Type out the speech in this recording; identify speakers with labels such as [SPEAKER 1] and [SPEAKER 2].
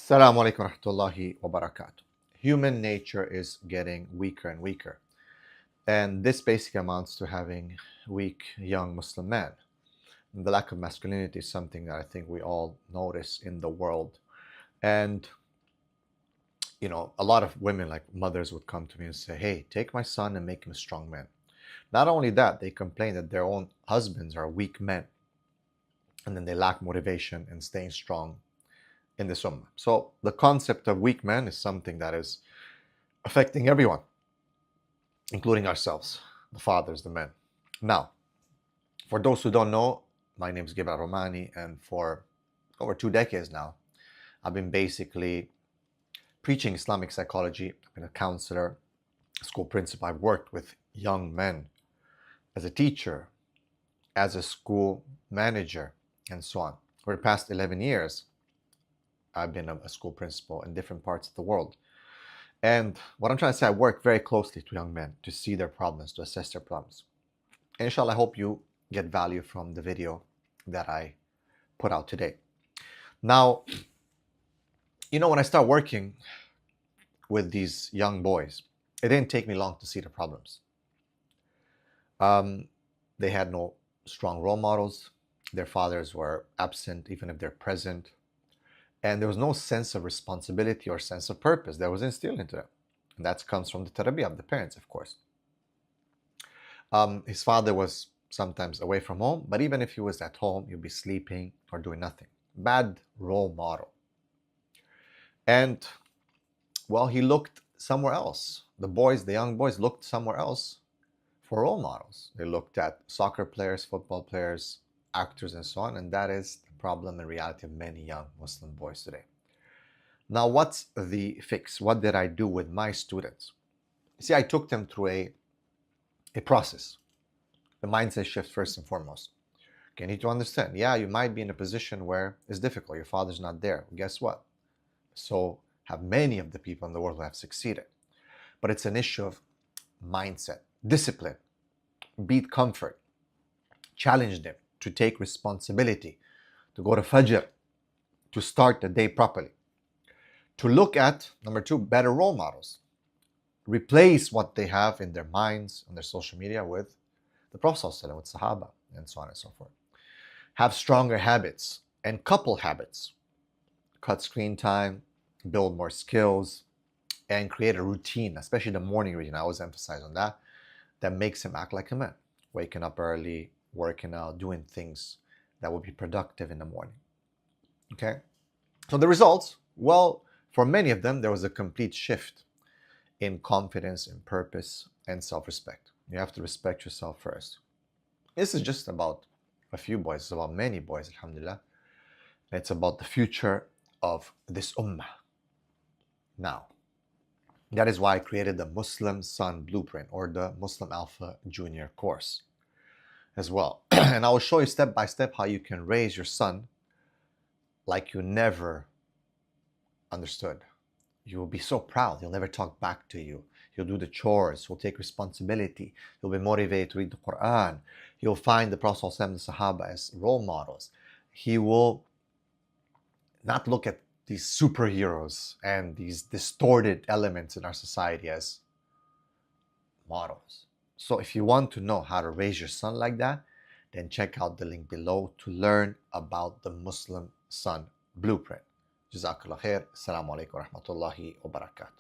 [SPEAKER 1] Assalamu alaikum warahmatullahi wabarakatuh. Human nature is getting weaker and weaker. And this basically amounts to having weak young Muslim men. And the lack of masculinity is something that I think we all notice in the world. And, a lot of women, like mothers, would come to me and say, hey, take my son and make him a strong man. Not only that, they complain that their own husbands are weak men. And then they lack motivation and staying strong in this ummah. So the concept of weak men is something that is affecting everyone, including ourselves, the fathers, the men. Now, for those who don't know, my name is Gabriel Romaani, and for over 2 decades now, I've been basically preaching Islamic psychology. I've been a counselor, school principal. I've worked with young men as a teacher, as a school manager, and so on. For the past 11 years, I've been a school principal in different parts of the world. And what I'm trying to say, I work very closely to young men to see their problems, to assess their problems. And inshallah, I hope you get value from the video that I put out today. Now, when I start working with these young boys, it didn't take me long to see the problems. They had no strong role models. Their fathers were absent, even if they're present. And there was no sense of responsibility or sense of purpose that was instilled into them. And that comes from the tarbiyah of the parents, of course. His father was sometimes away from home, but even if he was at home, he'd be sleeping or doing nothing. Bad role model. And, well, he looked somewhere else. The young boys looked somewhere else for role models. They looked at soccer players, football players, actors, and so on, and that is the problem and reality of many young Muslim boys today. Now, what's the fix? What did I do with my students? See, I took them through a process. The mindset shift first and foremost. You need to understand, you might be in a position where it's difficult. Your father's not there. Well, guess what? So have many of the people in the world who have succeeded. But it's an issue of mindset, discipline, beat comfort, challenge them to take responsibility, to go to Fajr, to start the day properly, to look at, number 2, better role models. Replace what they have in their minds, on their social media with the Prophet ﷺ, with Sahaba, and so on and so forth. Have stronger habits and couple habits. Cut screen time, build more skills, and create a routine, especially the morning routine. I always emphasize on that makes him act like a man. Waking up early, working out, doing things that will be productive in the morning. Okay? So the results, well, for many of them, there was a complete shift in confidence, in purpose, and self-respect. You have to respect yourself first. This is just about a few boys. It's about many boys, alhamdulillah. It's about the future of this ummah. Now, that is why I created the Muslim Son Blueprint, or the Muslim Alpha Junior course as well. And I will show you step by step how you can raise your son like you never understood. You will be so proud. He'll never talk back to you. He'll do the chores. He'll take responsibility. He'll be motivated to read the Qur'an. He'll find the Prophet ﷺ, the Sahaba, as role models. He will not look at these superheroes and these distorted elements in our society as models. So if you want to know how to raise your son like that, then check out the link below to learn about the Muslim Son Blueprint. Jazakallah khair. Assalamu alaikum wa rahmatullahi wa barakatuh.